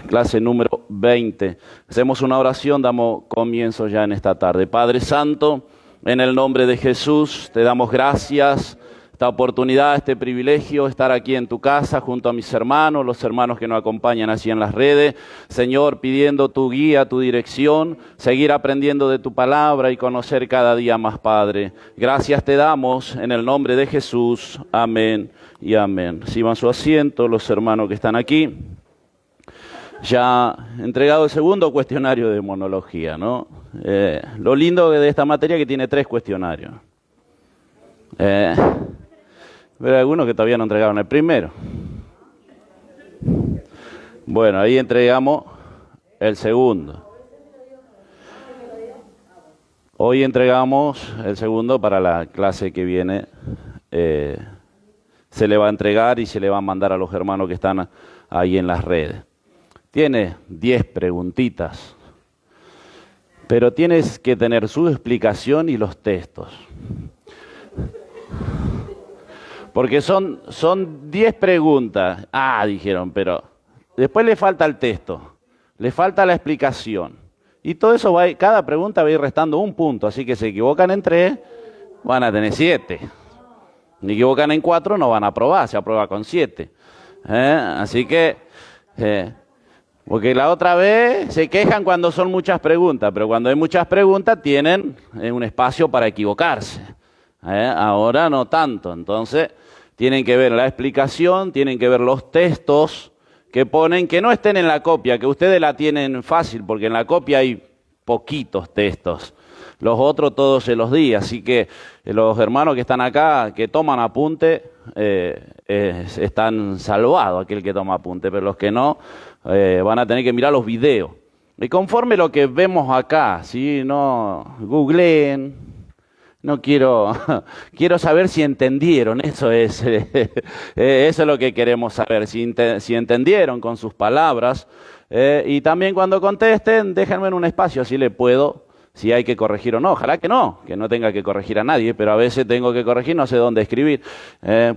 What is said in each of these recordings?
Clase número 20. Hacemos una oración, damos comienzo ya en esta tarde. Padre Santo, en el nombre de Jesús, te damos gracias, esta oportunidad, este privilegio, estar aquí en tu casa junto a mis hermanos, los hermanos que nos acompañan allí en las redes. Señor, pidiendo tu guía, tu dirección, seguir aprendiendo de tu palabra y conocer cada día más, Padre. Gracias te damos en el nombre de Jesús. Amén y amén. Reciban su asiento los hermanos que están aquí. Ya entregado el segundo cuestionario de monología, ¿no? Lo lindo de esta materia es que tiene 3 cuestionarios. Pero hay algunos que todavía no entregaron el primero. Bueno, ahí entregamos el segundo. Hoy entregamos el segundo para la clase que viene. Se le va a entregar y se le va a mandar a los hermanos que están ahí en las redes. Tiene 10 preguntitas, pero tienes que tener su explicación y los textos. Porque son 10 preguntas. Dijeron, pero después le falta el texto, le falta la explicación. Y todo eso cada pregunta va a ir restando un punto, así que si se equivocan en 3, van a tener 7. Si equivocan en 4, no van a aprobar, se aprueba con 7. Así que... porque la otra vez se quejan cuando son muchas preguntas, pero cuando hay muchas preguntas tienen un espacio para equivocarse. Ahora no tanto, entonces tienen que ver la explicación, tienen que ver los textos que ponen, que no estén en la copia, que ustedes la tienen fácil, porque en la copia hay poquitos textos. Los otros todos se los di, así que los hermanos que están acá, que toman apunte, están salvados, aquel que toma apunte, pero los que no, van a tener que mirar los videos. Y conforme lo que vemos acá, ¿sí? No googleen, no quiero saber si entendieron, eso es lo que queremos saber, si entendieron con sus palabras, y también cuando contesten, déjenme en un espacio, así le puedo, si hay que corregir o no. Ojalá que no tenga que corregir a nadie, pero a veces tengo que corregir, no sé dónde escribir,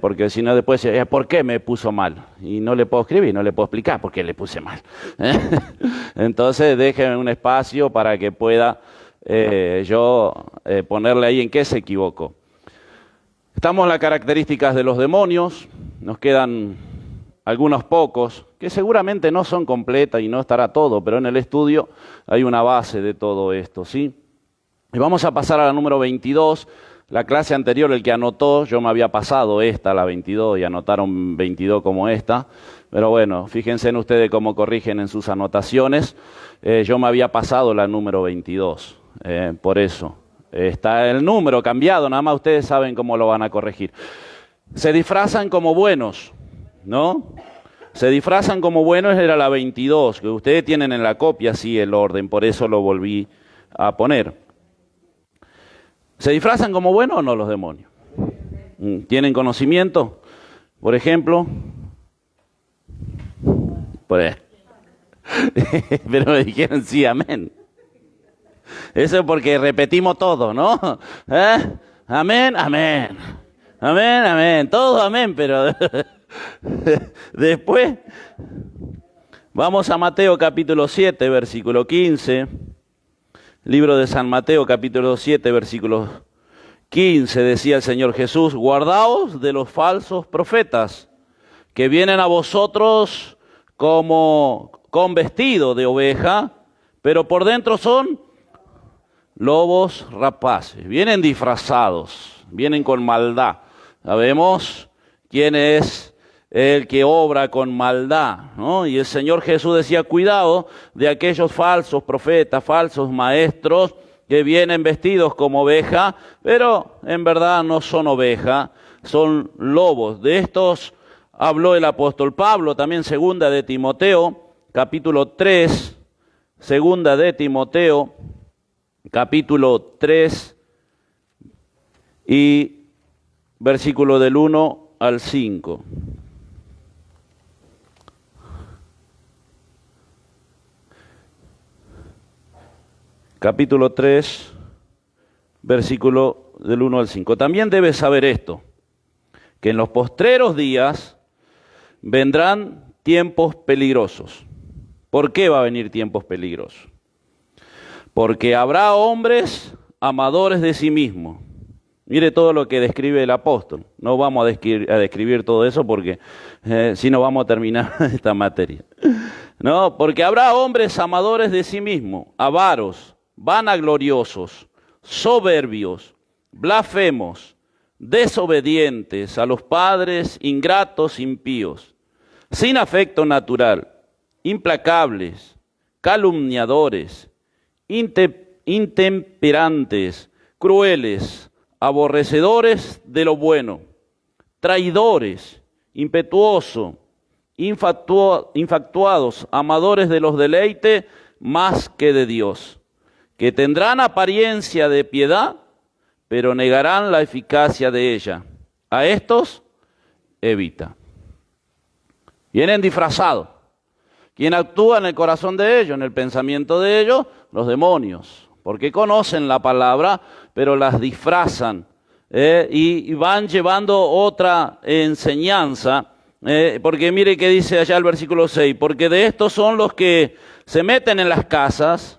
porque si no después, ¿por qué me puso mal? Y no le puedo escribir, no le puedo explicar por qué le puse mal. Entonces déjenme un espacio para que pueda yo ponerle ahí en qué se equivocó. Estamos en las características de los demonios, nos quedan algunos pocos, que seguramente no son completas y no estará todo, pero en el estudio hay una base de todo esto, ¿sí? Y vamos a pasar a la número 22. La clase anterior, el que anotó, yo me había pasado la 22, y anotaron 22 como esta. Pero bueno, fíjense en ustedes cómo corrigen en sus anotaciones. Yo me había pasado la número 22, por eso. Está el número cambiado, nada más ustedes saben cómo lo van a corregir. Se disfrazan como buenos, ¿no? Se disfrazan como buenos, era la 22, que ustedes tienen en la copia, sí, el orden, por eso lo volví a poner. ¿Se disfrazan como buenos o no los demonios? ¿Tienen conocimiento? Por ejemplo, pero me dijeron sí, amén. Eso es porque repetimos todo, ¿no? Amén, amén. Amén, amén. Todo amén, pero... Después vamos a Mateo capítulo 7, versículo 15. Libro de San Mateo capítulo 7, versículo 15. Decía el Señor Jesús: guardaos de los falsos profetas, que vienen a vosotros como con vestido de oveja, pero por dentro son lobos rapaces. Vienen disfrazados, vienen con maldad. Sabemos quién es el que obra con maldad, ¿no? Y el Señor Jesús decía: cuidado de aquellos falsos profetas, falsos maestros que vienen vestidos como oveja, pero en verdad no son oveja, son lobos. De estos habló el apóstol Pablo, también segunda de Timoteo, capítulo 3, segunda de Timoteo, capítulo 3 y versículo del 1 al 5. Capítulo 3, versículo del 1 al 5. También debes saber esto, que en los postreros días vendrán tiempos peligrosos. ¿Por qué va a venir tiempos peligrosos? Porque habrá hombres amadores de sí mismos. Mire todo lo que describe el apóstol. No vamos a describir todo eso porque si no vamos a terminar esta materia. No, porque habrá hombres amadores de sí mismos, avaros, vanagloriosos, soberbios, blasfemos, desobedientes a los padres, ingratos, impíos, sin afecto natural, implacables, calumniadores, intemperantes, crueles, aborrecedores de lo bueno, traidores, impetuosos, infatuados, amadores de los deleites más que de Dios, que tendrán apariencia de piedad, pero negarán la eficacia de ella. A estos evita. Vienen disfrazados. ¿Quién actúa en el corazón de ellos, en el pensamiento de ellos? Los demonios. Porque conocen la palabra, pero las disfrazan y van llevando otra enseñanza. Porque mire que dice allá el versículo 6, porque de estos son los que se meten en las casas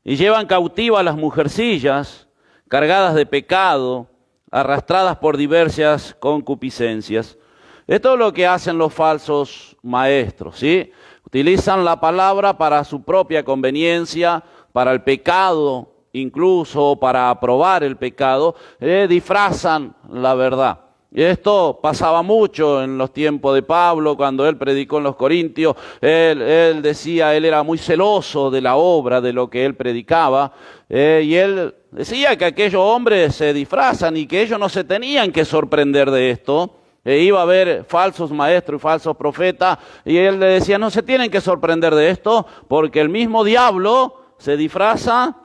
y llevan cautivas las mujercillas, cargadas de pecado, arrastradas por diversas concupiscencias. Esto es lo que hacen los falsos maestros, ¿sí? Utilizan la palabra para su propia conveniencia, para el pecado, incluso para aprobar el pecado, disfrazan la verdad. Y esto pasaba mucho en los tiempos de Pablo, cuando él predicó en los Corintios. Él decía, él era muy celoso de la obra, de lo que él predicaba, y él decía que aquellos hombres se disfrazan y que ellos no se tenían que sorprender de esto. Iba a haber falsos maestros y falsos profetas, y él le decía, no se tienen que sorprender de esto, porque el mismo diablo se disfraza.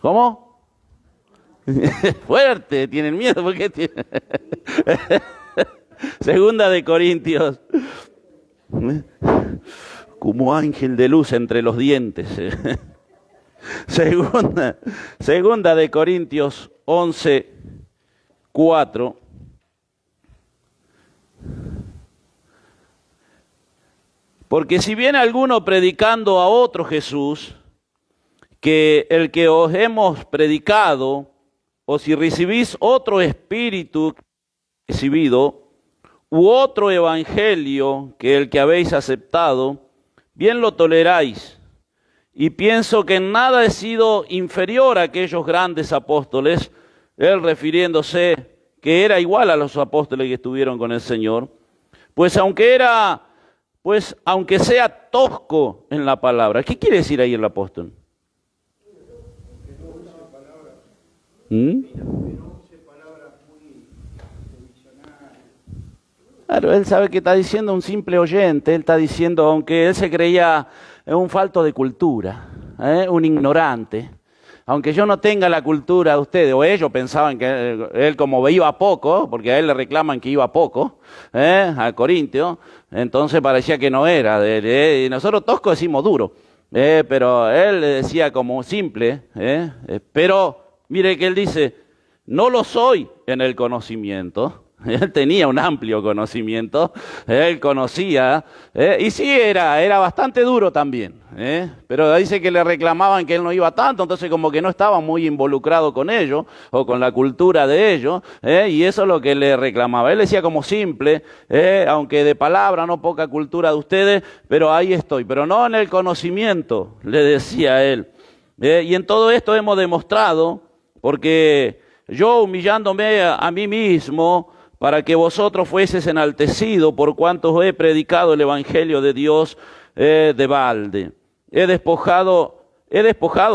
¿Cómo? Fuerte, tienen miedo, porque tienen... Segunda de Corintios, como ángel de luz entre los dientes. Segunda de Corintios 11:4. Porque si viene alguno predicando a otro Jesús, que el que os hemos predicado, o si recibís otro espíritu recibido, u otro evangelio que el que habéis aceptado, bien lo toleráis. Y pienso que en nada he sido inferior a aquellos grandes apóstoles, él refiriéndose que era igual a los apóstoles que estuvieron con el Señor, pues aunque sea tosco en la palabra. ¿Qué quiere decir ahí el apóstol? Claro, él sabe que está diciendo un simple oyente, él está diciendo, aunque él se creía un falto de cultura, un ignorante, aunque yo no tenga la cultura de ustedes, o ellos pensaban que él como iba poco, porque a él le reclaman que iba poco, a Corintio, entonces parecía que no era de él, y nosotros tosco decimos duro, pero él le decía como simple, pero mire que él dice, no lo soy en el conocimiento. Él tenía un amplio conocimiento, él conocía, y sí era bastante duro también, pero dice que le reclamaban que él no iba tanto, entonces como que no estaba muy involucrado con ellos, o con la cultura de ellos, y eso es lo que le reclamaba. Él decía como simple, aunque de palabra, no poca cultura de ustedes, pero ahí estoy, pero no en el conocimiento, le decía él. Y en todo esto hemos demostrado, porque yo humillándome a mí mismo, para que vosotros fueseis enaltecidos por cuanto os he predicado el evangelio de Dios de balde. He despojado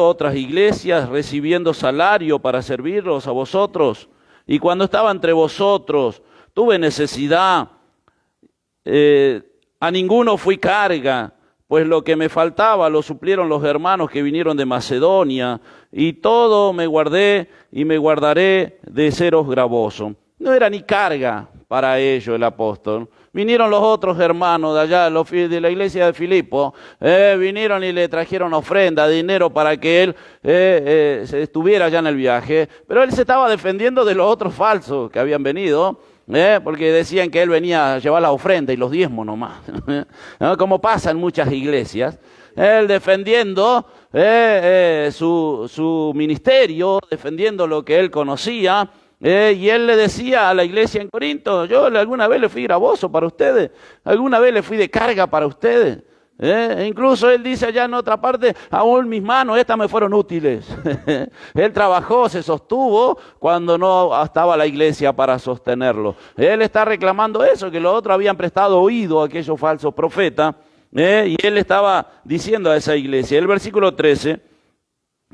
otras iglesias recibiendo salario para servirlos a vosotros. Y cuando estaba entre vosotros tuve necesidad, a ninguno fui carga, pues lo que me faltaba lo suplieron los hermanos que vinieron de Macedonia, y todo me guardé y me guardaré de seros gravoso. No era ni carga para ellos el apóstol. Vinieron los otros hermanos de allá, de la iglesia de Filipo, vinieron y le trajeron ofrenda, dinero para que él estuviera allá en el viaje. Pero él se estaba defendiendo de los otros falsos que habían venido. porque decían que él venía a llevar la ofrenda y los diezmos nomás, ¿no? Como pasa en muchas iglesias. Él defendiendo su ministerio, defendiendo lo que él conocía, y él le decía a la iglesia en Corinto: yo alguna vez le fui gravoso para ustedes, alguna vez le fui de carga para ustedes. E incluso él dice allá en otra parte: aún mis manos estas me fueron útiles. Él trabajó, se sostuvo cuando no estaba la iglesia para sostenerlo. Él está reclamando eso, que los otros habían prestado oído a aquellos falsos profetas, y él estaba diciendo a esa iglesia. El versículo 13: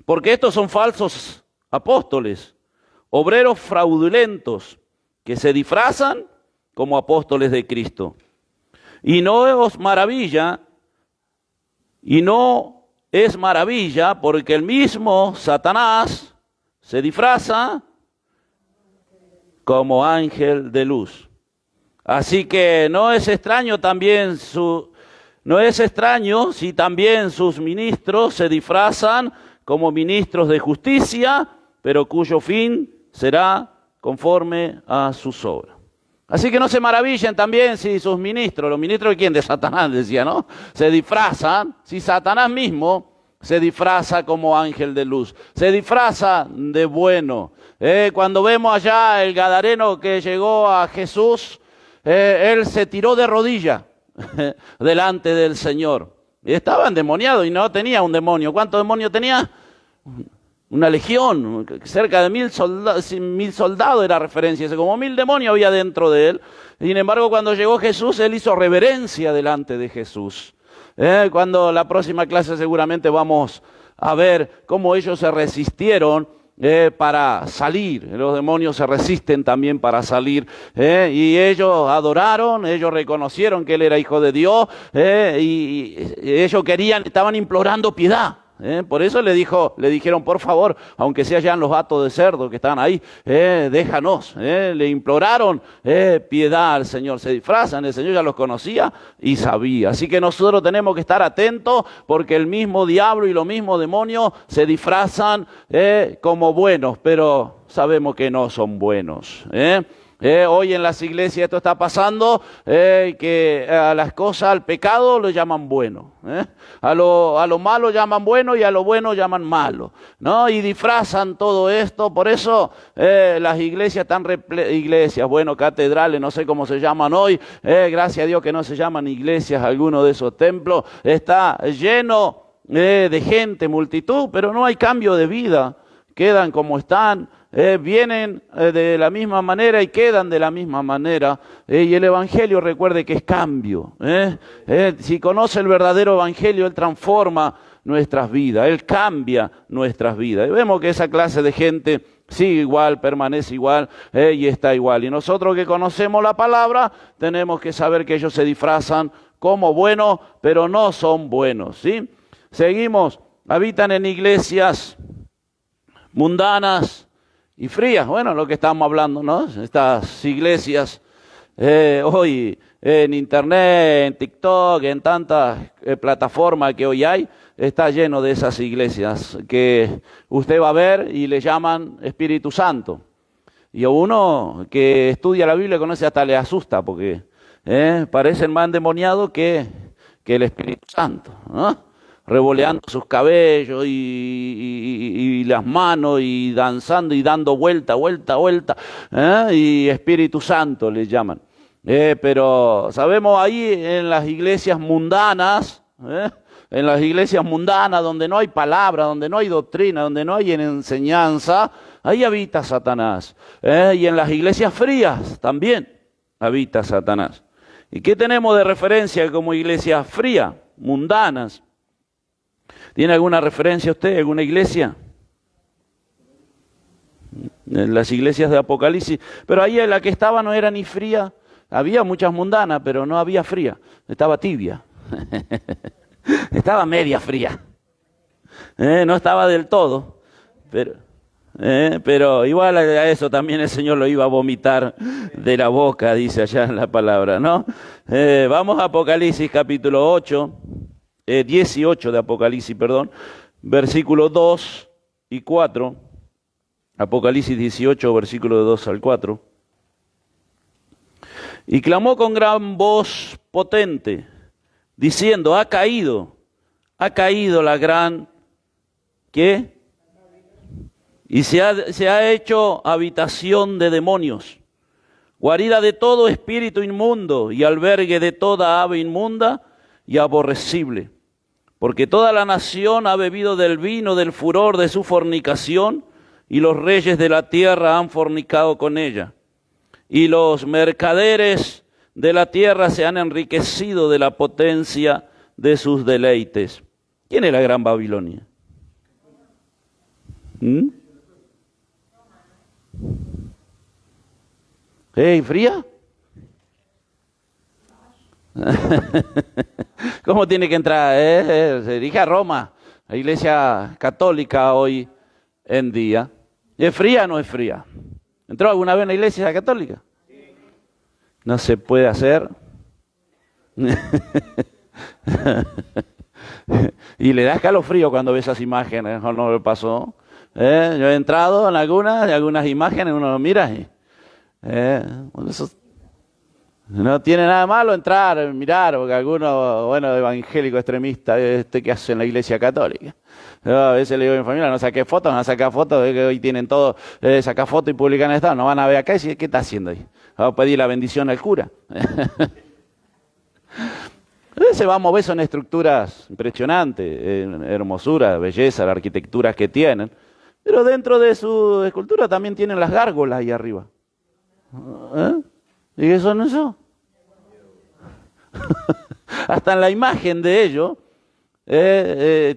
porque estos son falsos apóstoles, obreros fraudulentos, que se disfrazan como apóstoles de Cristo. Y no es maravilla, porque el mismo Satanás se disfraza como ángel de luz. Así que no es extraño si también sus ministros se disfrazan como ministros de justicia, pero cuyo fin será conforme a sus obras. Así que no se maravillen también si sus ministros, ¿los ministros de quién? De Satanás, decía, ¿no? Se disfrazan, si Satanás mismo se disfraza como ángel de luz, se disfraza de bueno. Cuando vemos allá el gadareno que llegó a Jesús, él se tiró de rodillas delante del Señor. Estaba endemoniado y no tenía un demonio. ¿Cuántos demonios tenía? Una legión, cerca de 1000 soldados era referencia, como 1000 demonios había dentro de él. Sin embargo, cuando llegó Jesús, él hizo reverencia delante de Jesús. Cuando la próxima clase seguramente vamos a ver cómo ellos se resistieron para salir. Los demonios se resisten también para salir. Y ellos adoraron, ellos reconocieron que él era hijo de Dios, y ellos estaban implorando piedad. Por eso le dijeron: por favor, aunque sea ya en los hatos de cerdo que están ahí, déjanos. Le imploraron piedad al Señor. Se disfrazan, el Señor ya los conocía y sabía. Así que nosotros tenemos que estar atentos, porque el mismo diablo y los mismos demonios se disfrazan como buenos, pero sabemos que no son buenos. Hoy en las iglesias esto está pasando, que a las cosas, al pecado lo llaman bueno, a lo malo llaman bueno y a lo bueno llaman malo, ¿no? Y disfrazan todo esto. Por eso las iglesias catedrales, no sé cómo se llaman hoy, gracias a Dios que no se llaman iglesias algunos de esos templos, está lleno de gente, multitud, pero no hay cambio de vida, quedan como están. Vienen de la misma manera y quedan de la misma manera. Y el evangelio, recuerde que es cambio. Si conoce el verdadero evangelio, él transforma nuestras vidas, él cambia nuestras vidas. Y vemos que esa clase de gente sigue igual, permanece igual, y está igual. Y nosotros que conocemos la palabra, tenemos que saber que ellos se disfrazan como buenos, pero no son buenos, ¿sí? Seguimos, habitan en iglesias mundanas y frías. Bueno, lo que estamos hablando, ¿no? Estas iglesias hoy en internet, en TikTok, en tantas plataformas que hoy hay, está lleno de esas iglesias que usted va a ver y le llaman Espíritu Santo. Y a uno que estudia la Biblia conoce, hasta le asusta, porque parecen más endemoniados que el Espíritu Santo, ¿no? Revoleando sus cabellos y las manos y danzando y dando vuelta, y Espíritu Santo le llaman. Pero sabemos ahí en las iglesias mundanas, donde no hay palabra, donde no hay doctrina, donde no hay enseñanza, ahí habita Satanás. Y en las iglesias frías también habita Satanás. ¿Y qué tenemos de referencia como iglesias frías, mundanas? ¿Tiene alguna referencia usted, alguna iglesia? En las iglesias de Apocalipsis. Pero ahí en la que estaba no era ni fría. Había muchas mundanas, pero no había fría. Estaba tibia. Estaba media fría. No estaba del todo. Pero igual a eso también el Señor lo iba a vomitar de la boca, dice allá en la palabra, ¿no? Vamos a Apocalipsis capítulo 18 de Apocalipsis, versículos 2 y 4. Apocalipsis 18, versículos 2 al 4. Y clamó con gran voz potente, diciendo, ha caído la gran, ¿qué? Y se ha hecho habitación de demonios, guarida de todo espíritu inmundo y albergue de toda ave inmunda y aborrecible. Porque toda la nación ha bebido del vino del furor de su fornicación, y los reyes de la tierra han fornicado con ella. Y los mercaderes de la tierra se han enriquecido de la potencia de sus deleites. ¿Quién es la gran Babilonia? ¿Fría? ¿Cómo tiene que entrar? Se dirige a Roma, la iglesia católica hoy en día. ¿Es fría o no es fría? ¿Entró alguna vez en la iglesia católica? No se puede hacer. Y le da escalofrío cuando ve esas imágenes, ¿o no le pasó? Yo he entrado en algunas imágenes, uno lo mira y... bueno, eso no tiene nada malo entrar, mirar, porque algunos, bueno, evangélico extremista, ¿qué hace en la iglesia católica? Yo a veces le digo a mi familia, no saqué fotos, que hoy tienen todo, sacar fotos y publicar en estado, no van a ver acá y decir, ¿qué está haciendo ahí? Vamos a pedir la bendición al cura. Se va a mover, son estructuras impresionantes, hermosura, belleza, las arquitecturas que tienen, pero dentro de su escultura también tienen las gárgolas ahí arriba. ¿Y qué son eso? Hasta en la imagen de ellos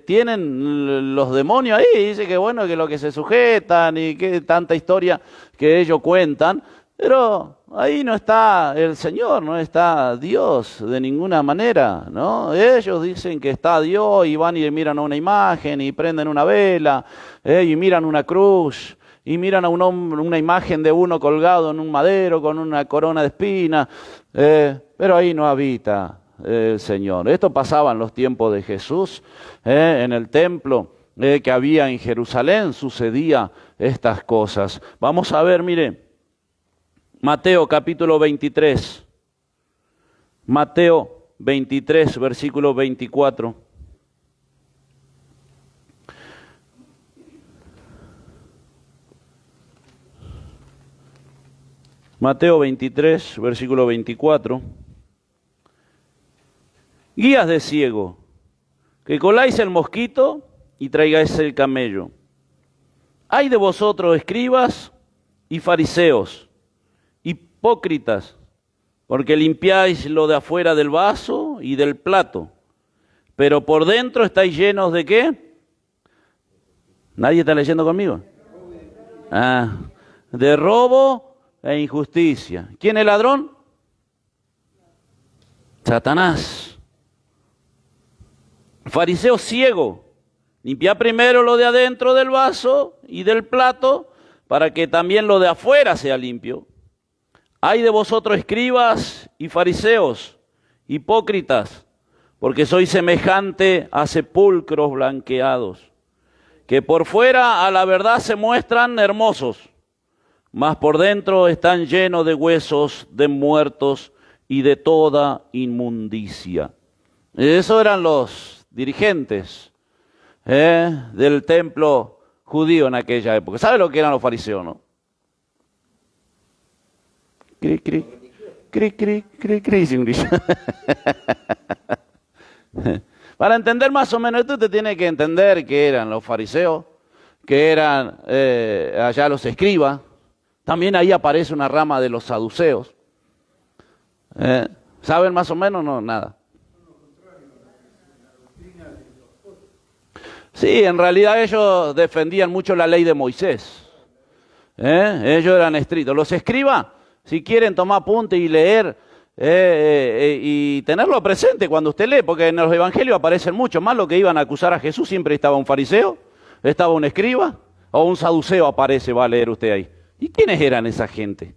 tienen los demonios ahí, dice que bueno, que lo que se sujetan y que tanta historia que ellos cuentan, pero ahí no está el Señor, no está Dios de ninguna manera, ¿no? Ellos dicen que está Dios y van y miran a una imagen y prenden una vela y miran una cruz. Y miran a un hombre, una imagen de uno colgado en un madero con una corona de espinas, pero ahí no habita el Señor. Esto pasaba en los tiempos de Jesús, en el templo que había en Jerusalén sucedía estas cosas. Vamos a ver, mire, Mateo capítulo 23, Mateo 23, versículo 24. Mateo 23, versículo 24. Guías de ciego, que coláis el mosquito y traigáis el camello. Ay de vosotros, escribas y fariseos, hipócritas, porque limpiáis lo de afuera del vaso y del plato, pero por dentro estáis llenos ¿de qué? ¿Nadie está leyendo conmigo? De robo e injusticia. ¿Quién es el ladrón? Satanás. Fariseo ciego, limpia primero lo de adentro del vaso y del plato para que también lo de afuera sea limpio. Ay de vosotros, escribas y fariseos, hipócritas, porque sois semejante a sepulcros blanqueados, que por fuera a la verdad se muestran hermosos, mas por dentro están llenos de huesos de muertos y de toda inmundicia. Esos eran los dirigentes del templo judío en aquella época. ¿Sabe lo que eran los fariseos, no? Cri, cri, cri, cri, cri, cri, sin grillo. Para entender más o menos esto, usted tiene que entender que eran los fariseos, que eran allá los escribas. También ahí aparece una rama de los saduceos. ¿Saben más o menos? No, nada. Sí, en realidad ellos defendían mucho la ley de Moisés. Ellos eran estrictos. Los escribas, si quieren tomar apunte y leer y tenerlo presente cuando usted lee, porque en los evangelios aparecen muchos más lo que iban a acusar a Jesús. Siempre estaba un fariseo, estaba un escriba o un saduceo aparece, va a leer usted ahí. ¿Y quiénes eran esa gente?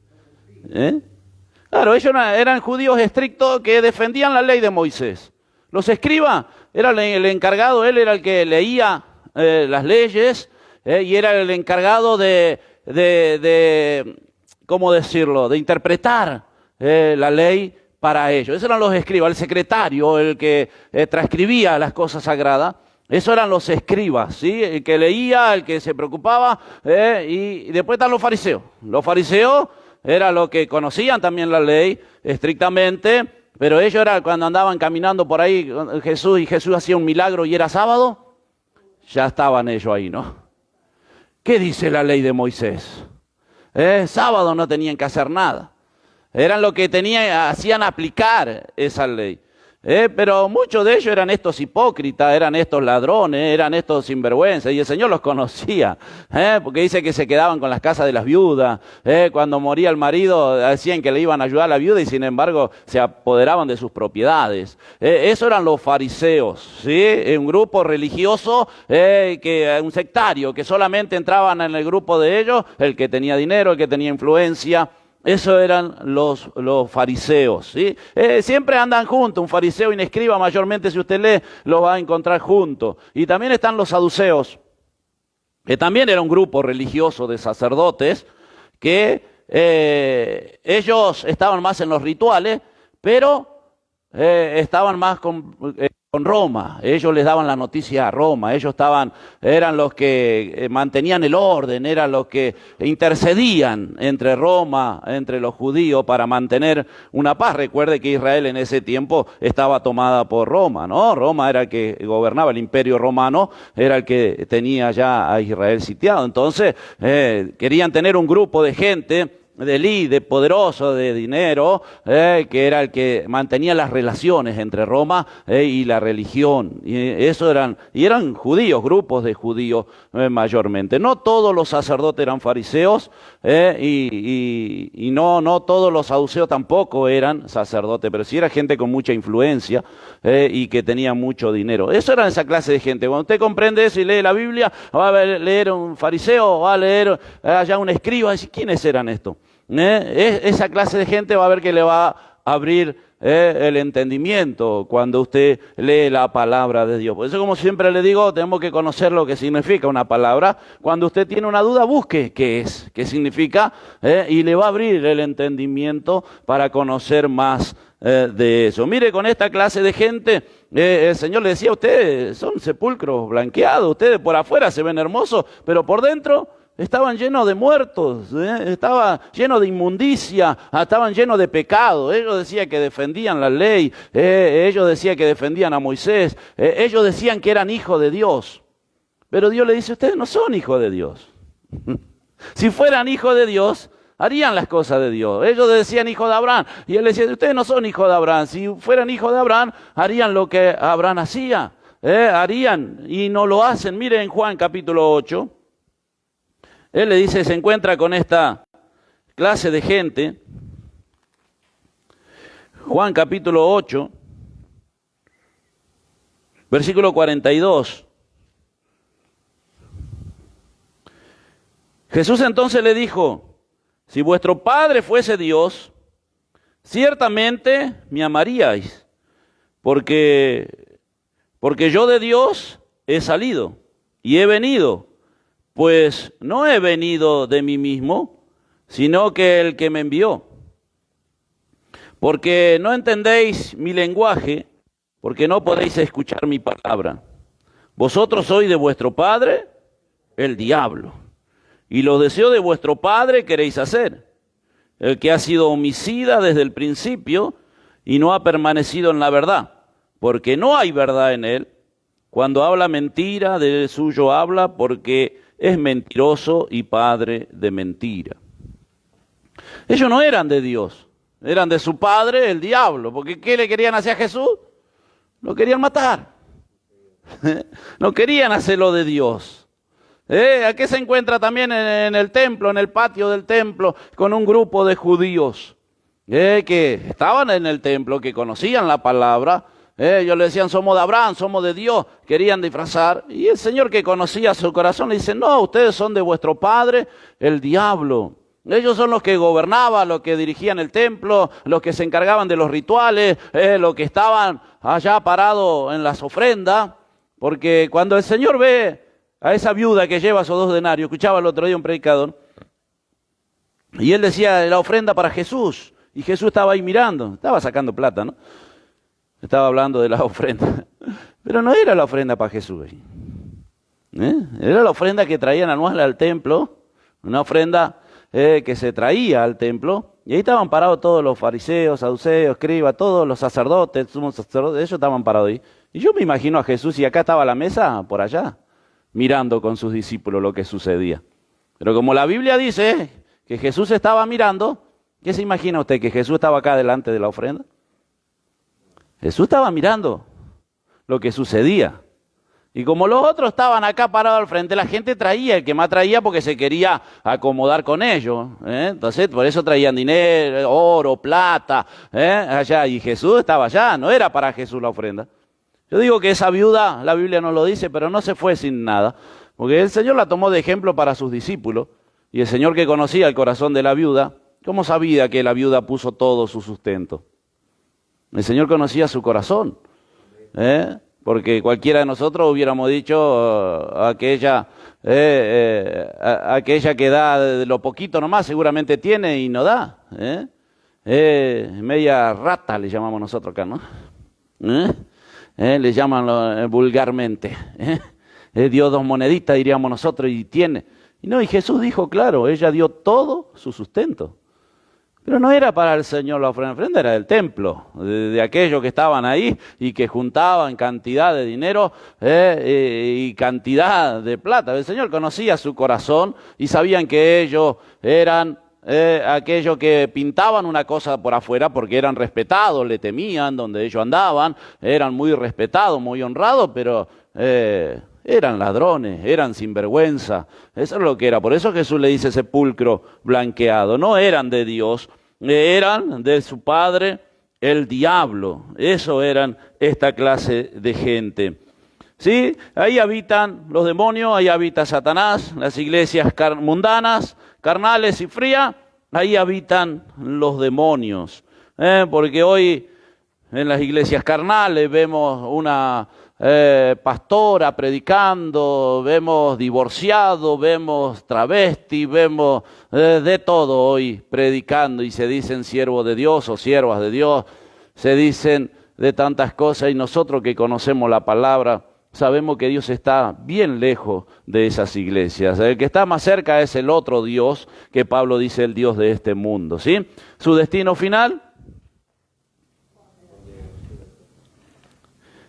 Claro, ellos eran judíos estrictos que defendían la ley de Moisés. Los escribas, era el encargado, él era el que leía las leyes y era el encargado ¿cómo decirlo?, de interpretar la ley para ellos. Esos eran los escribas, el secretario, el que transcribía las cosas sagradas. Esos eran los escribas, ¿sí? El que leía, el que se preocupaba, y después están los fariseos. Los fariseos eran los que conocían también la ley estrictamente, pero ellos eran cuando andaban caminando por ahí Jesús y Jesús hacía un milagro y era sábado, ya estaban ellos ahí, ¿no? ¿Qué dice la ley de Moisés? Sábado no tenían que hacer nada. Eran los que hacían aplicar esa ley. Pero muchos de ellos eran estos hipócritas, eran estos ladrones, eran estos sinvergüenzas, y el Señor los conocía, porque dice que se quedaban con las casas de las viudas, cuando moría el marido decían que le iban a ayudar a la viuda y sin embargo se apoderaban de sus propiedades. Eso eran los fariseos, ¿sí? Un grupo religioso, un sectario, que solamente entraban en el grupo de ellos, el que tenía dinero, el que tenía influencia. Esos eran los fariseos, ¿sí? Siempre andan juntos, un fariseo y un escriba mayormente si usted lee, los va a encontrar juntos. Y también están los saduceos, que también era un grupo religioso de sacerdotes, que ellos estaban más en los rituales, pero estaban más con Roma. Ellos les daban la noticia a Roma, ellos eran los que mantenían el orden, eran los que intercedían entre Roma, entre los judíos para mantener una paz. Recuerde que Israel en ese tiempo estaba tomada por Roma, ¿no? Roma era el que gobernaba, el imperio romano era el que tenía ya a Israel sitiado. Entonces querían tener un grupo de gente de poderoso, de dinero, que era el que mantenía las relaciones entre Roma y la religión. Y eran judíos, grupos de judíos mayormente. No todos los sacerdotes eran fariseos, y no todos los saduceos tampoco eran sacerdotes, pero sí era gente con mucha influencia y que tenía mucho dinero. Eso era esa clase de gente. Cuando usted comprende eso y lee la Biblia, va a leer un fariseo, va a leer allá un escriba, y dice, ¿quiénes eran estos? Esa clase de gente va a ver que le va a abrir el entendimiento cuando usted lee la palabra de Dios. Por eso, como siempre le digo, tenemos que conocer lo que significa una palabra. Cuando usted tiene una duda, busque qué significa, y le va a abrir el entendimiento para conocer más de eso. Mire, con esta clase de gente, el Señor le decía, ustedes son sepulcros blanqueados, ustedes por afuera se ven hermosos, pero por dentro estaban llenos de muertos, estaban llenos de inmundicia, estaban llenos de pecado. Ellos decían que defendían la ley, ellos decían que defendían a Moisés, ellos decían que eran hijos de Dios. Pero Dios le dice, ustedes no son hijos de Dios. Si fueran hijos de Dios, harían las cosas de Dios. Ellos decían hijos de Abraham, y él decía, ustedes no son hijos de Abraham. Si fueran hijos de Abraham, harían lo que Abraham hacía. Harían, y no lo hacen. Miren en Juan capítulo 8. Él le dice, se encuentra con esta clase de gente. Juan capítulo 8, versículo 42. Jesús entonces le dijo, si vuestro Padre fuese Dios, ciertamente me amaríais, porque yo de Dios he salido y he venido. Pues no he venido de mí mismo, sino que el que me envió. Porque no entendéis mi lenguaje, porque no podéis escuchar mi palabra. Vosotros sois de vuestro padre, el diablo, y los deseos de vuestro padre queréis hacer. El que ha sido homicida desde el principio y no ha permanecido en la verdad, porque no hay verdad en él. Cuando habla mentira, de suyo habla, porque es mentiroso y padre de mentira. Ellos no eran de Dios, eran de su padre, el diablo. Porque ¿qué le querían hacer a Jesús? Lo querían matar. No querían hacerlo de Dios. ¿A qué se encuentra también en el templo, en el patio del templo, con un grupo de judíos que estaban en el templo, que conocían la palabra? Ellos le decían, somos de Abraham, somos de Dios, querían disfrazar. Y el Señor, que conocía su corazón, le dice, no, ustedes son de vuestro padre, el diablo. Ellos son los que gobernaban, los que dirigían el templo, los que se encargaban de los rituales, los que estaban allá parados en las ofrendas. Porque cuando el Señor ve a esa viuda que lleva esos 2 denarios, escuchaba el otro día un predicador, y él decía, la ofrenda para Jesús. Y Jesús estaba ahí mirando, estaba sacando plata, ¿no? Estaba hablando de la ofrenda. Pero no era la ofrenda para Jesús. Era la ofrenda que traían anual al templo, una ofrenda que se traía al templo. Y ahí estaban parados todos los fariseos, saduceos, escribas, todos los sacerdotes, sumos sacerdotes, ellos estaban parados ahí. Y yo me imagino a Jesús y acá estaba la mesa por allá, mirando con sus discípulos lo que sucedía. Pero como la Biblia dice que Jesús estaba mirando, ¿qué se imagina usted? ¿Que Jesús estaba acá delante de la ofrenda? Jesús estaba mirando lo que sucedía. Y como los otros estaban acá parados al frente, la gente traía, el que más traía porque se quería acomodar con ellos. Entonces, por eso traían dinero, oro, plata, allá. Y Jesús estaba allá, no era para Jesús la ofrenda. Yo digo que esa viuda, la Biblia no lo dice, pero no se fue sin nada. Porque el Señor la tomó de ejemplo para sus discípulos. Y el Señor, que conocía el corazón de la viuda, ¿cómo sabía que la viuda puso todo su sustento? El Señor conocía su corazón. Porque cualquiera de nosotros hubiéramos dicho aquella que da de lo poquito nomás, seguramente tiene y no da. Media rata le llamamos nosotros acá, ¿no? Le llaman vulgarmente. Dio 2 moneditas, diríamos nosotros, y tiene. Y no, y Jesús dijo, claro, ella dio todo su sustento. Pero no era para el Señor la ofrenda era del templo, de aquellos que estaban ahí y que juntaban cantidad de dinero y cantidad de plata. El Señor conocía su corazón y sabían que ellos eran aquellos que pintaban una cosa por afuera porque eran respetados, le temían donde ellos andaban, eran muy respetados, muy honrados, pero eran ladrones, eran sinvergüenza. Eso es lo que era. Por eso Jesús le dice sepulcro blanqueado. No eran de Dios, eran de su padre, el diablo. Eso eran esta clase de gente. ¿Sí? Ahí habitan los demonios, ahí habita Satanás, las iglesias mundanas, carnales y frías, ahí habitan los demonios. Porque hoy en las iglesias carnales vemos una pastora predicando, vemos divorciado, vemos travesti, vemos de todo hoy predicando y se dicen siervos de Dios o siervas de Dios, se dicen de tantas cosas y nosotros que conocemos la palabra sabemos que Dios está bien lejos de esas iglesias. El que está más cerca es el otro Dios que Pablo dice el Dios de este mundo, ¿sí? Su destino final,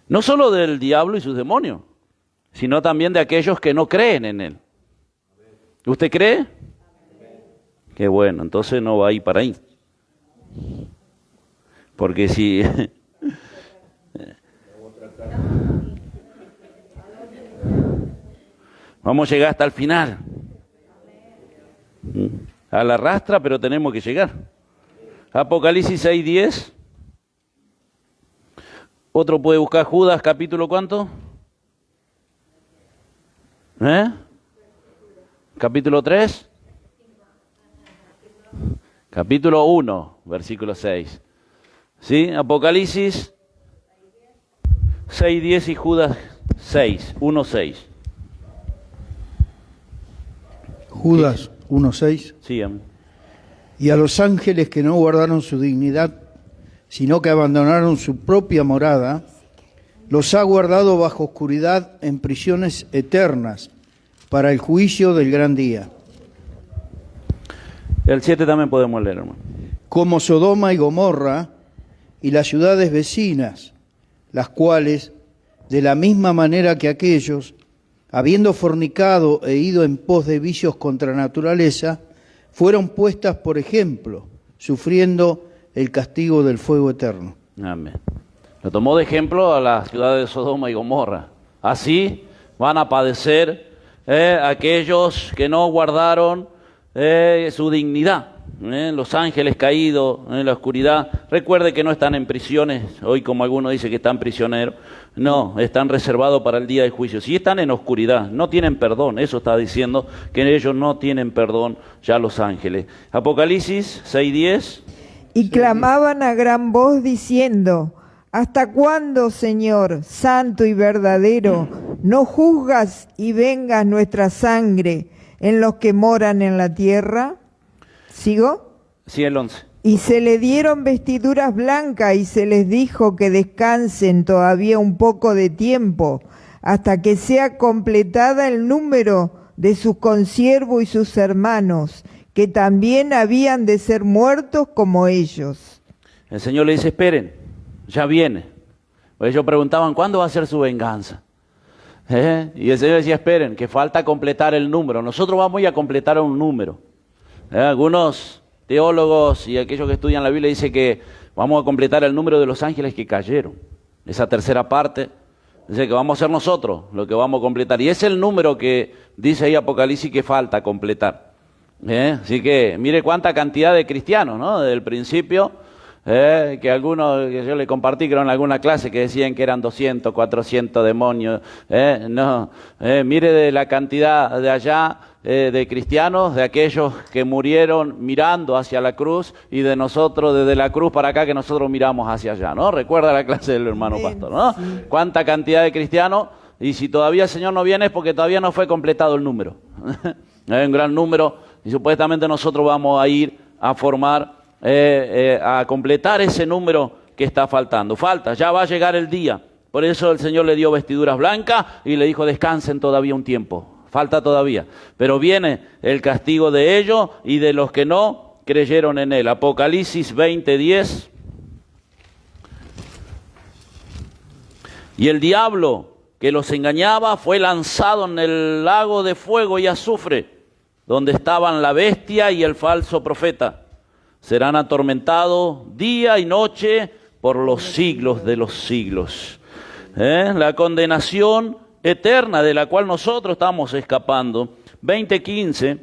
no solo del diablo y sus demonios, sino también de aquellos que no creen en él. ¿Usted cree? Qué bueno, entonces no va a ir para ahí. Porque si... Vamos a llegar hasta el final. A la rastra, pero tenemos que llegar. Apocalipsis 6:10. Otro puede buscar Judas, capítulo ¿cuánto? Capítulo 3. Capítulo 1, versículo 6. ¿Sí? Apocalipsis 6:10 y Judas 6, 1:6. Judas 1:6. Sí, amén. Y a los ángeles que no guardaron su dignidad, sino que abandonaron su propia morada, los ha guardado bajo oscuridad en prisiones eternas para el juicio del gran día. El 7 también podemos leer, hermano. Como Sodoma y Gomorra y las ciudades vecinas, las cuales, de la misma manera que aquellos, habiendo fornicado e ido en pos de vicios contra naturaleza, fueron puestas por ejemplo, sufriendo el castigo del fuego eterno. Amén. Lo tomó de ejemplo a la ciudad de Sodoma y Gomorra. Así van a padecer aquellos que no guardaron su dignidad. Los ángeles caídos en la oscuridad. Recuerde que no están en prisiones, hoy como algunos dicen que están prisioneros. No, están reservados para el día del juicio. Si están en oscuridad, no tienen perdón. Eso está diciendo que ellos no tienen perdón ya los ángeles. Apocalipsis 6:10. Y clamaban a gran voz diciendo: ¿hasta cuándo, Señor, santo y verdadero, no juzgas y vengas nuestra sangre en los que moran en la tierra? ¿Sigo? Sí, el 11. Y se le dieron vestiduras blancas y se les dijo que descansen todavía un poco de tiempo, hasta que sea completada el número de sus consiervos y sus hermanos, que también habían de ser muertos como ellos. El Señor le dice, esperen, ya viene. Pues ellos preguntaban, ¿cuándo va a ser su venganza? Y el Señor decía, esperen, que falta completar el número. Nosotros vamos a completar un número. Algunos teólogos y aquellos que estudian la Biblia dicen que vamos a completar el número de los ángeles que cayeron. Esa tercera parte dice que vamos a ser nosotros lo que vamos a completar. Y es el número que dice ahí Apocalipsis que falta completar. Así que mire cuánta cantidad de cristianos, ¿no? Desde el principio, que algunos, que yo le compartí creo en alguna clase, que decían que eran 200, 400 demonios. Mire de la cantidad de allá de cristianos, de aquellos que murieron mirando hacia la cruz, y de nosotros desde la cruz para acá que nosotros miramos hacia allá, ¿no? Recuerda la clase del hermano pastor, ¿no? Sí. Cuánta cantidad de cristianos, y si todavía el Señor no viene es porque todavía no fue completado el número. Hay un gran número, y supuestamente nosotros vamos a ir a formar, a completar ese número que está faltando. Falta, ya va a llegar el día. Por eso el Señor le dio vestiduras blancas y le dijo, descansen todavía un tiempo. Falta todavía, pero viene el castigo de ellos y de los que no creyeron en él. Apocalipsis 20:10. Y el diablo que los engañaba fue lanzado en el lago de fuego y azufre, donde estaban la bestia y el falso profeta. Serán atormentados día y noche por los siglos de los siglos. La condenación eterna de la cual nosotros estamos escapando. 20:15.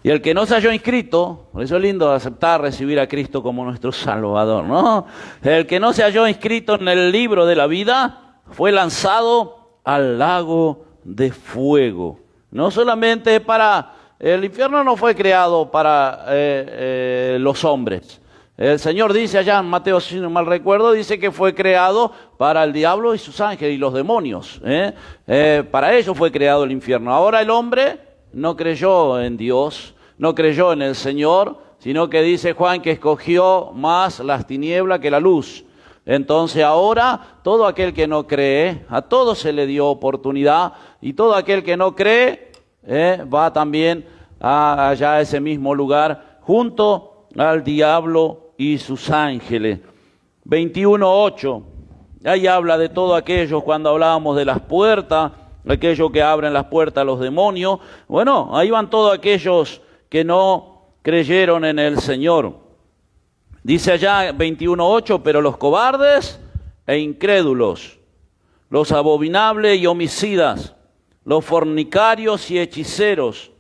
Y el que no se halló inscrito, por eso es lindo aceptar, recibir a Cristo como nuestro Salvador, ¿no? El que no se halló inscrito en el libro de la vida fue lanzado al lago de fuego. No solamente para, el infierno no fue creado para los hombres. El Señor dice allá en Mateo, si no mal recuerdo, dice que fue creado para el diablo y sus ángeles y los demonios. Para ellos fue creado el infierno. Ahora el hombre no creyó en Dios, no creyó en el Señor, sino que dice Juan que escogió más las tinieblas que la luz. Entonces ahora todo aquel que no cree, a todos se le dio oportunidad, y todo aquel que no cree va también allá a ese mismo lugar junto al diablo y sus ángeles. 21:8. Ahí habla de todo aquello cuando hablábamos de las puertas, aquellos que abren las puertas a los demonios. Bueno, ahí van todos aquellos que no creyeron en el Señor. Dice allá 21:8, pero los cobardes e incrédulos, los abominables y homicidas, los fornicarios y hechiceros,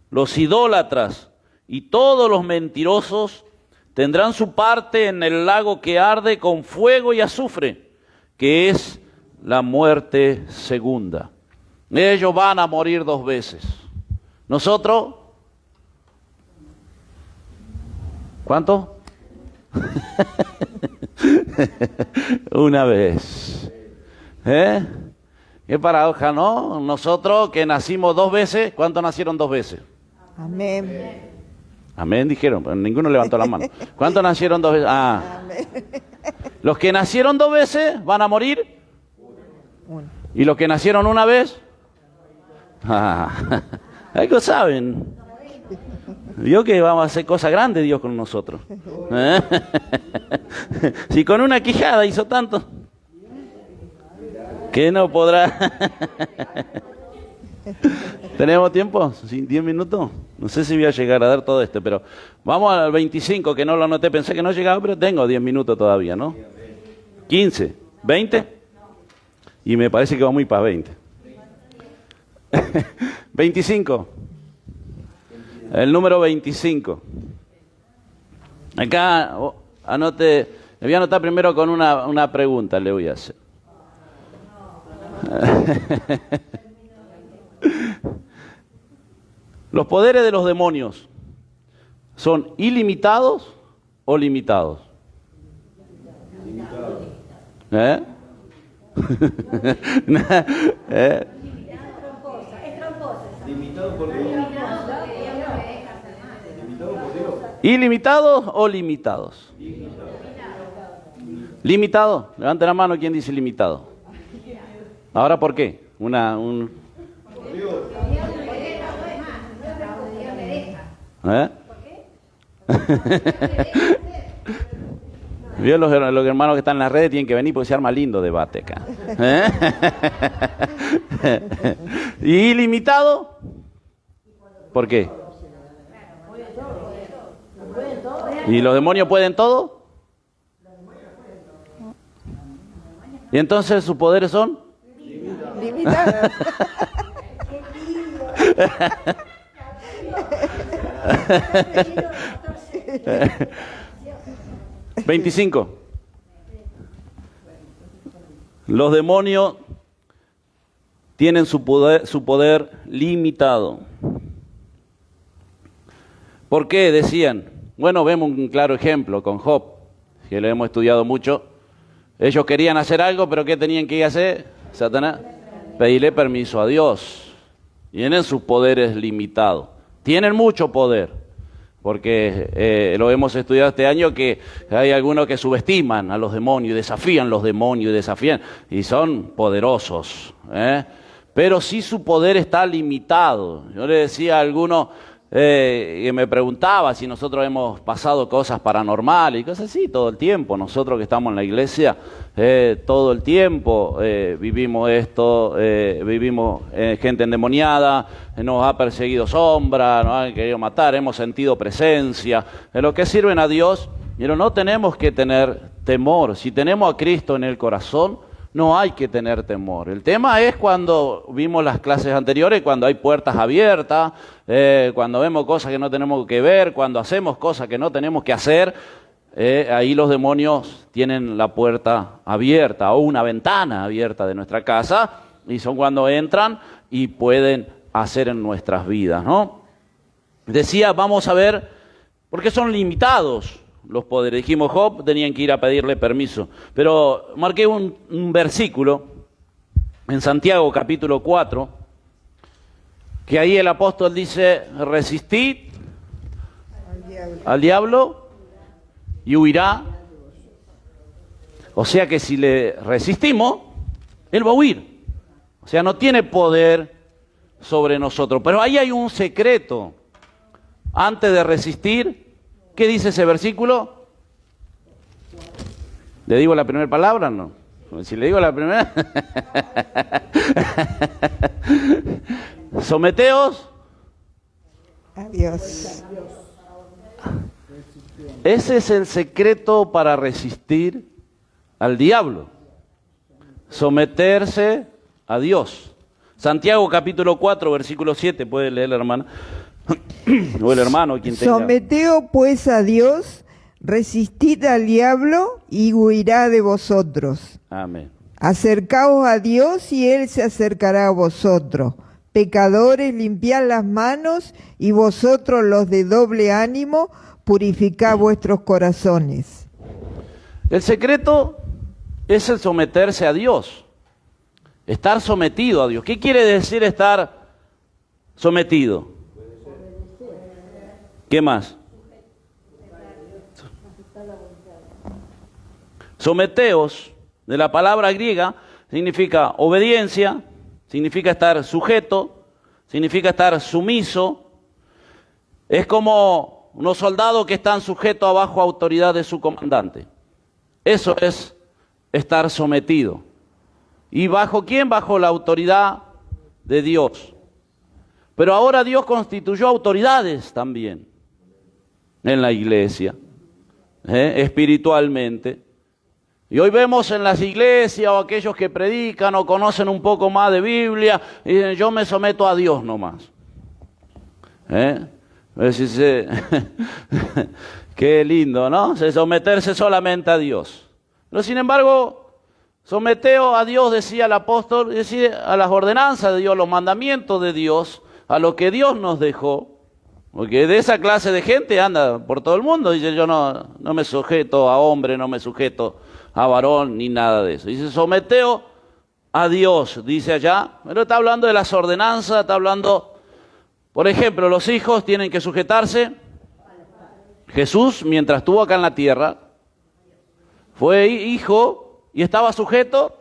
los idólatras y todos los mentirosos tendrán su parte en el lago que arde con fuego y azufre, que es la muerte segunda. Ellos van a morir 2 veces. Nosotros, ¿cuánto? Una vez. Qué paradoja, ¿no? Nosotros que nacimos 2 veces, ¿cuántos nacieron 2 veces? Amén. Amén, dijeron, pero ninguno levantó la mano. ¿Cuántos nacieron 2 veces? Amén. Los que nacieron 2 veces van a morir. ¿Y los que nacieron una vez? Algo saben. Vio que vamos a hacer cosas grandes Dios con nosotros. Si con una quijada hizo tanto, ¿qué no podrá? ¿Tenemos tiempo? ¿Sí? ¿10 minutos? No sé si voy a llegar a dar todo esto, pero vamos al 25, que no lo anoté, pensé que no llegaba, pero tengo 10 minutos todavía, ¿no? 15, 20, y me parece que va muy para 20. 25, el número 25. Acá anote, le voy a anotar primero con una pregunta, le voy a hacer. ¿Los poderes de los demonios son ilimitados o limitados? Limitados. Limitado por Dios. Limitado por Dios. ¿Ilimitados o limitados? ¿Limitado? Levante la mano quien dice limitado. ¿Ahora por qué? ¿Eh? ¿Vio los hermanos que están en las redes? Tienen que venir porque se arma lindo debate acá. ¿Eh? ¿Y ilimitado? ¿Por qué? ¿Y los demonios pueden todo? ¿Y entonces sus poderes son? Limitados. 25. Los demonios tienen su poder limitado. ¿Por qué? Decían. Bueno, vemos un claro ejemplo con Job, que lo hemos estudiado mucho. Ellos querían hacer algo, pero ¿qué tenían que hacer? Satanás, pedirle permiso a Dios. Tienen sus poderes limitados. Tienen mucho poder, porque lo hemos estudiado este año, que hay algunos que subestiman a los demonios, desafían los demonios, y son poderosos, ¿eh? Pero sí su poder está limitado. Yo le decía a algunos que me preguntaba si nosotros hemos pasado cosas paranormales y cosas así todo el tiempo. Nosotros que estamos en la iglesia todo el tiempo vivimos esto, vivimos gente endemoniada, nos ha perseguido sombra, nos han querido matar, hemos sentido presencia. En lo que sirven a Dios, pero no tenemos que tener temor. Si tenemos a Cristo en el corazón, no hay que tener temor. El tema es cuando vimos las clases anteriores, cuando hay puertas abiertas, cuando vemos cosas que no tenemos que ver, cuando hacemos cosas que no tenemos que hacer, ahí los demonios tienen la puerta abierta o una ventana abierta de nuestra casa, y son cuando entran y pueden hacer en nuestras vidas, ¿no? Decía, vamos a ver, ¿por qué son limitados los poderes? Dijimos, Job tenían que ir a pedirle permiso, pero marqué un versículo en Santiago capítulo 4, que ahí el apóstol dice, resistid al diablo y huirá. O sea que si le resistimos, él va a huir. O sea, no tiene poder sobre nosotros. Pero ahí hay un secreto. Antes de resistir, ¿qué dice ese versículo? ¿Le digo la primera palabra? No. Si le digo la primera... Someteos a Dios. Ese es el secreto para resistir al diablo. Someterse a Dios. Santiago capítulo 4, versículo 7, puede leer la hermana. O el hermano, quien tenga. Someteos pues a Dios, resistid al diablo y huirá de vosotros. Amén. Acercaos a Dios y Él se acercará a vosotros. Pecadores, limpiad las manos, y vosotros los de doble ánimo, purificad vuestros corazones. El secreto es el someterse a Dios. Estar sometido a Dios. ¿Qué quiere decir estar sometido? ¿Qué más? Someteos, de la palabra griega, significa obediencia, significa estar sujeto, significa estar sumiso. Es como unos soldados que están sujetos a bajo autoridad de su comandante. Eso es estar sometido. ¿Y bajo quién? Bajo la autoridad de Dios. Pero ahora Dios constituyó autoridades también en la iglesia, espiritualmente. Y hoy vemos en las iglesias o aquellos que predican o conocen un poco más de Biblia y dicen, yo me someto a Dios nomás. Qué lindo, ¿no? Someterse solamente a Dios. Pero sin embargo, someteo a Dios, decía el apóstol, decía a las ordenanzas de Dios, los mandamientos de Dios, a lo que Dios nos dejó. Porque de esa clase de gente anda por todo el mundo. Dice, yo no me sujeto a hombre, no me sujeto a varón, ni nada de eso. Dice, someteo a Dios, dice allá. Pero está hablando de las ordenanzas, está hablando, por ejemplo, los hijos tienen que sujetarse Jesús, mientras estuvo acá en la tierra, fue hijo y estaba sujeto.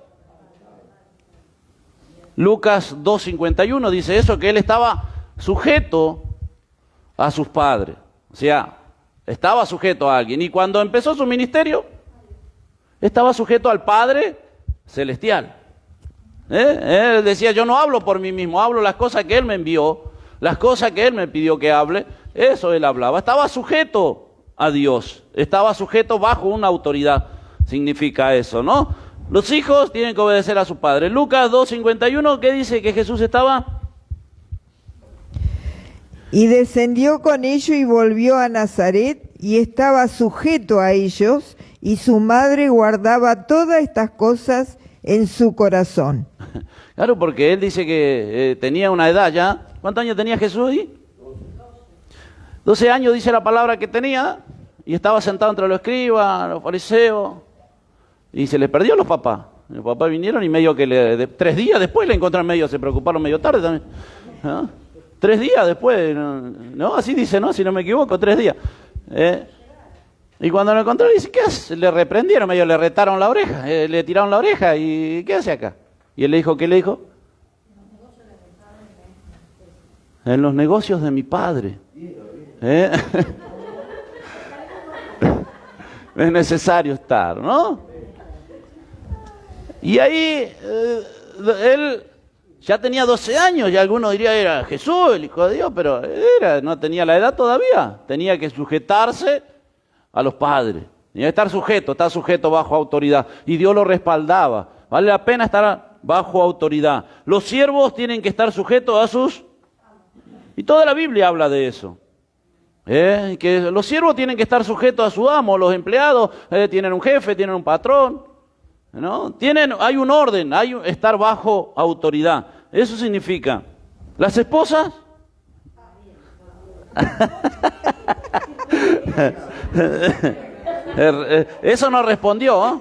Lucas 2:51 dice eso, que él estaba sujeto a sus padres. O sea, estaba sujeto a alguien. Y cuando empezó su ministerio, estaba sujeto al Padre Celestial. Él decía, yo no hablo por mí mismo, hablo las cosas que Él me envió, las cosas que Él me pidió que hable. Eso Él hablaba. Estaba sujeto a Dios, estaba sujeto bajo una autoridad. Significa eso, ¿no? Los hijos tienen que obedecer a su padre. Lucas 2:51, ¿qué dice que Jesús estaba? Y descendió con ellos y volvió a Nazaret, y estaba sujeto a ellos, y su madre guardaba todas estas cosas en su corazón. Claro, porque él dice que tenía una edad ya. ¿Cuántos años tenía Jesús ahí? 12 años dice la palabra que tenía, y estaba sentado entre los escribas, los fariseos, y se les perdió a los papás. Los papás vinieron y medio que 3 días después le encontraron medio, se preocuparon medio tarde también. ¿No? 3 días después, ¿no? Así dice, ¿no? Si no me equivoco, 3 días. Y cuando lo encontraron, dice, ¿qué hace? Le reprendieron, medio le retaron la oreja, le tiraron la oreja, y ¿qué hace acá? Y él le dijo, ¿qué le dijo? En los negocios de mi padre. Es necesario estar, ¿no? Y ahí él ya tenía 12 años, y algunos dirían era Jesús, el Hijo de Dios, pero no tenía la edad todavía, tenía que sujetarse a los padres, tenía que estar sujeto bajo autoridad, y Dios lo respaldaba. Vale la pena estar bajo autoridad. Los siervos tienen que estar sujetos a sus... Y toda la Biblia habla de eso. Que los siervos tienen que estar sujetos a su amo, los empleados tienen un jefe, tienen un patrón, ¿no? Hay un orden, estar bajo autoridad. Eso significa, las esposas, eso no respondió,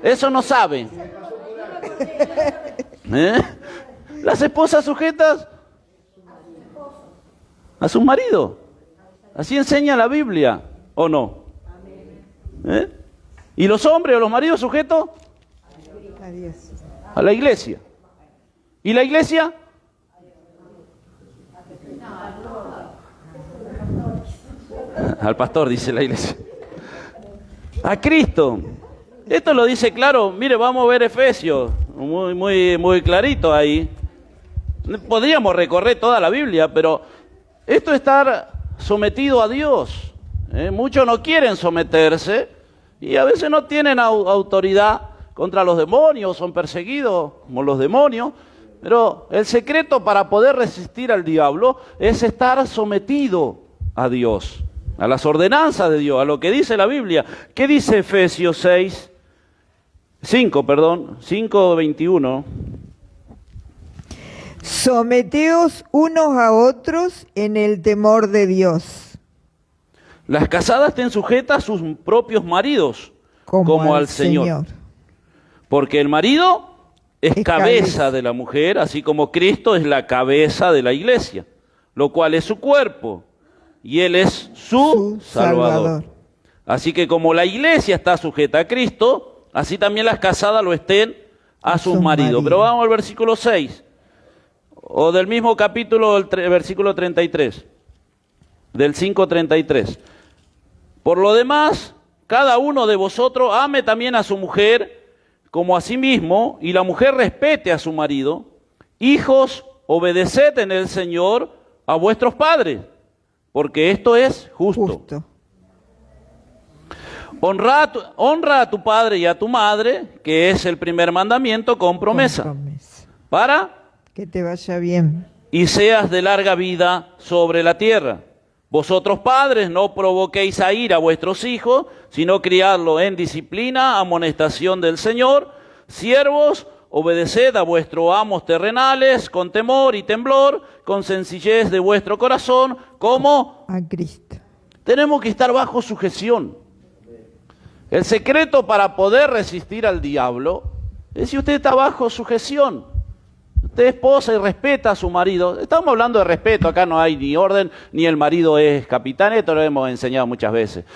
eso no sabe. Las esposas sujetas a su marido. Así enseña la Biblia, ¿o no? ¿Y los hombres o los maridos sujetos? A la iglesia. ¿Y la iglesia? Al pastor, dice la iglesia. A Cristo. Esto lo dice claro. Mire, vamos a ver Efesios. Muy clarito ahí. Podríamos recorrer toda la Biblia, pero esto es estar sometido a Dios. Muchos no quieren someterse y a veces no tienen autoridad contra los demonios, son perseguidos como los demonios, pero el secreto para poder resistir al diablo es estar sometido a Dios, a las ordenanzas de Dios, a lo que dice la Biblia. ¿Qué dice Efesios 5:21? Someteos unos a otros en el temor de Dios. Las casadas estén sujetas a sus propios maridos, como al Señor. Porque el marido es cabeza de la mujer, así como Cristo es la cabeza de la iglesia, lo cual es su cuerpo, y Él es su Salvador. Así que como la iglesia está sujeta a Cristo, así también las casadas lo estén a sus maridos. Pero vamos al versículo 6. O del mismo capítulo, versículo 33, del 5:33. Por lo demás, cada uno de vosotros ame también a su mujer como a sí mismo, y la mujer respete a su marido. Hijos, obedeced en el Señor a vuestros padres, porque esto es justo. Honra a tu padre y a tu madre, que es el primer mandamiento con promesa. Para que te vaya bien y seas de larga vida sobre la tierra. Vosotros padres no provoquéis a ira a vuestros hijos, sino criadlos en disciplina, amonestación del Señor. Siervos, obedeced a vuestros amos terrenales con temor y temblor, con sencillez de vuestro corazón, como a Cristo. Tenemos que estar bajo sujeción. El secreto para poder resistir al diablo es si usted está bajo sujeción. Usted esposa y respeta a su marido. Estamos hablando de respeto, acá no hay ni orden, ni el marido es capitán, esto lo hemos enseñado muchas veces.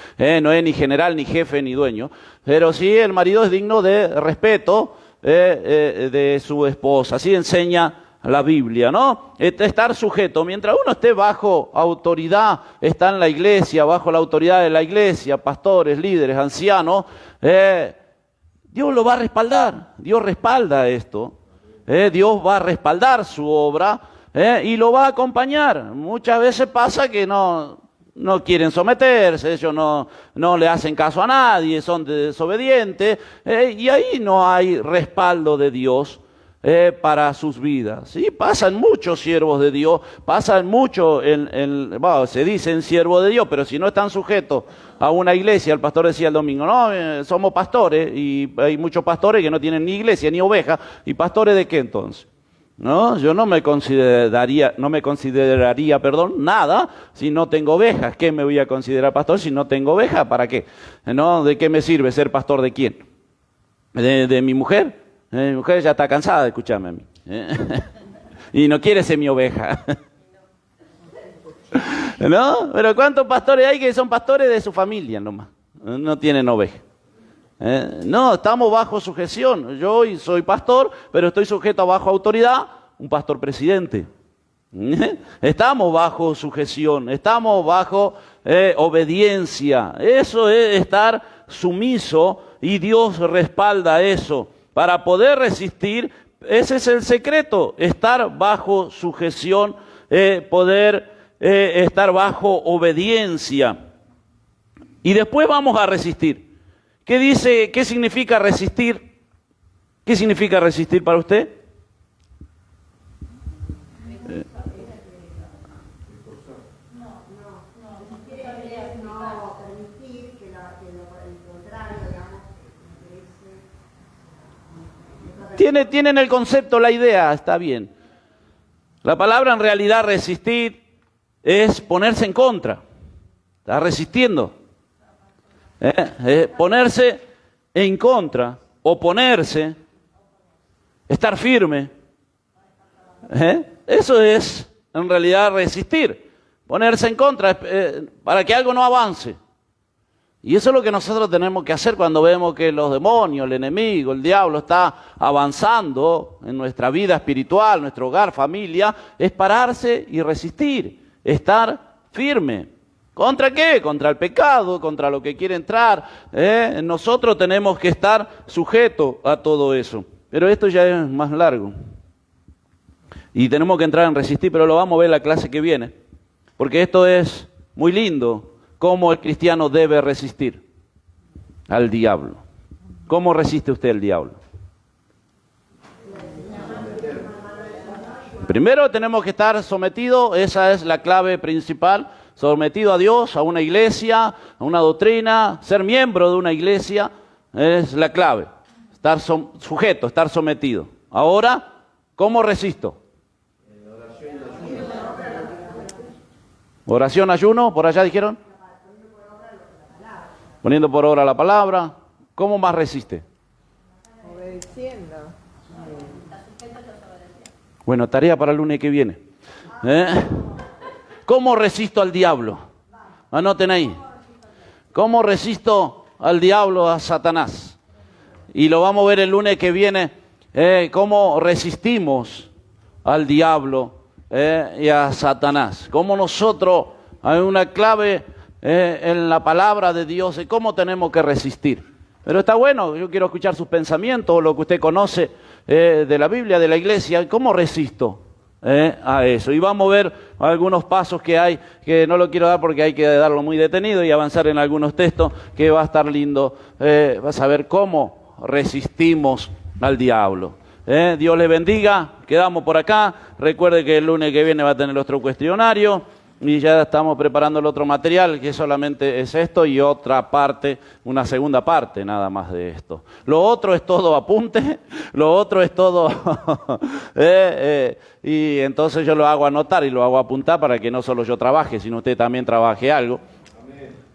No es ni general, ni jefe, ni dueño, pero sí el marido es digno de respeto de su esposa. Así enseña la Biblia, ¿no? Estar sujeto. Mientras uno esté bajo autoridad, está en la iglesia, bajo la autoridad de la iglesia, pastores, líderes, ancianos, Dios lo va a respaldar. Dios respalda esto. Dios va a respaldar su obra y lo va a acompañar. Muchas veces pasa que no quieren someterse, ellos no le hacen caso a nadie, son desobedientes, y ahí no hay respaldo de Dios para sus vidas. ¿Sí? Pasan muchos siervos de Dios, pasan mucho, se dicen siervos de Dios, pero si no están sujetos a una iglesia, el pastor decía el domingo, no, somos pastores, y hay muchos pastores que no tienen ni iglesia ni oveja, ¿y pastores de qué entonces? No, yo no me consideraría, nada si no tengo ovejas. ¿Qué me voy a considerar pastor si no tengo ovejas? ¿Para qué? ¿No? ¿De qué me sirve ser pastor de quién? ¿De mi mujer? Mi mujer ya está cansada de escucharme a mí. Y no quiere ser mi oveja. ¿No? Pero ¿cuántos pastores hay que son pastores de su familia nomás? No tienen oveja. No, estamos bajo sujeción. Yo hoy soy pastor, pero estoy sujeto a bajo autoridad, un pastor presidente. Estamos bajo sujeción, estamos bajo obediencia. Eso es estar sumiso y Dios respalda eso. Para poder resistir, ese es el secreto, estar bajo sujeción, poder estar bajo obediencia. Y después vamos a resistir. ¿Qué dice? ¿Qué significa resistir? ¿Qué significa resistir para usted? Tienen el concepto, la idea, está bien. La palabra en realidad resistir es ponerse en contra. Está resistiendo. Ponerse en contra, oponerse, estar firme. Eso es en realidad resistir, ponerse en contra para que algo no avance. Y eso es lo que nosotros tenemos que hacer cuando vemos que los demonios, el enemigo, el diablo está avanzando en nuestra vida espiritual, nuestro hogar, familia, es pararse y resistir, estar firme. ¿Contra qué? Contra el pecado, contra lo que quiere entrar. Nosotros tenemos que estar sujetos a todo eso. Pero esto ya es más largo. Y tenemos que entrar en resistir, pero lo vamos a ver en la clase que viene. Porque esto es muy lindo, cómo el cristiano debe resistir al diablo. ¿Cómo resiste usted al diablo? Primero tenemos que estar sometidos, esa es la clave principal. Sometido a Dios, a una iglesia, a una doctrina, ser miembro de una iglesia, es la clave. Estar sujeto, estar sometido. Ahora, ¿cómo resisto? Oración, ayuno, por allá dijeron. Poniendo por obra la palabra. ¿Cómo más resiste? Obedeciendo. Bueno, tarea para el lunes que viene. ¿Cómo resisto al diablo? Anoten ahí. ¿Cómo resisto al diablo, a Satanás? Y lo vamos a ver el lunes que viene, cómo resistimos al diablo y a Satanás. Cómo nosotros, hay una clave en la palabra de Dios de cómo tenemos que resistir. Pero está bueno, yo quiero escuchar sus pensamientos, lo que usted conoce de la Biblia, de la iglesia. ¿Cómo resisto a eso? Y vamos a ver algunos pasos que hay, que no lo quiero dar porque hay que darlo muy detenido y avanzar en algunos textos, que va a estar lindo. Vas a ver cómo resistimos al diablo. Dios le bendiga, quedamos por acá. Recuerde que el lunes que viene va a tener otro cuestionario y ya estamos preparando el otro material, que solamente es esto y otra parte, una segunda parte nada más de esto. Lo otro es todo apunte, lo otro es todo y entonces yo lo hago anotar y lo hago apuntar para que no solo yo trabaje, sino usted también trabaje algo.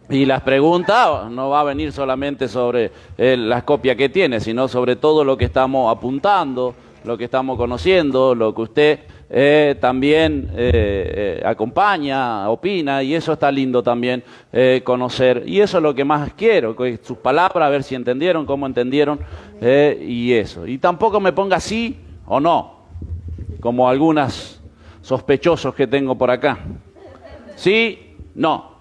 Y las preguntas no va a venir solamente sobre las copias que tiene, sino sobre todo lo que estamos apuntando, lo que estamos conociendo, lo que usted también acompaña, opina, y eso está lindo también conocer. Y eso es lo que más quiero, que sus palabras, a ver si entendieron, cómo entendieron, y eso. Y tampoco me ponga sí o no, como algunos sospechosos que tengo por acá. Sí, no.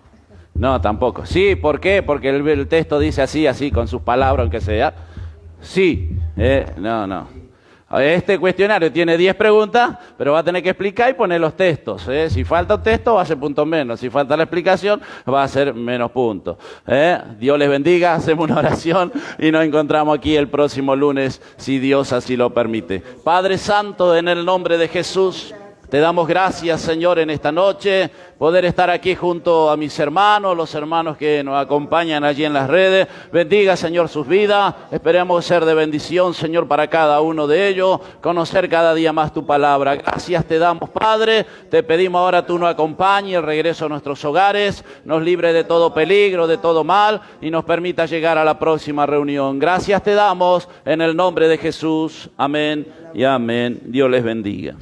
No, tampoco. Sí, ¿por qué? Porque el texto dice así, así, con sus palabras, aunque sea. Sí, no. Este cuestionario tiene 10 preguntas, pero va a tener que explicar y poner los textos. Si falta un texto, va a ser punto menos. Si falta la explicación, va a ser menos puntos. Dios les bendiga, hacemos una oración y nos encontramos aquí el próximo lunes, si Dios así lo permite. Padre Santo, en el nombre de Jesús, te damos gracias, Señor, en esta noche, poder estar aquí junto a mis hermanos, los hermanos que nos acompañan allí en las redes. Bendiga, Señor, sus vidas. Esperemos ser de bendición, Señor, para cada uno de ellos, conocer cada día más tu palabra. Gracias te damos, Padre. Te pedimos ahora tú nos acompañes, el regreso a nuestros hogares, nos libre de todo peligro, de todo mal y nos permita llegar a la próxima reunión. Gracias te damos en el nombre de Jesús. Amén y amén. Dios les bendiga.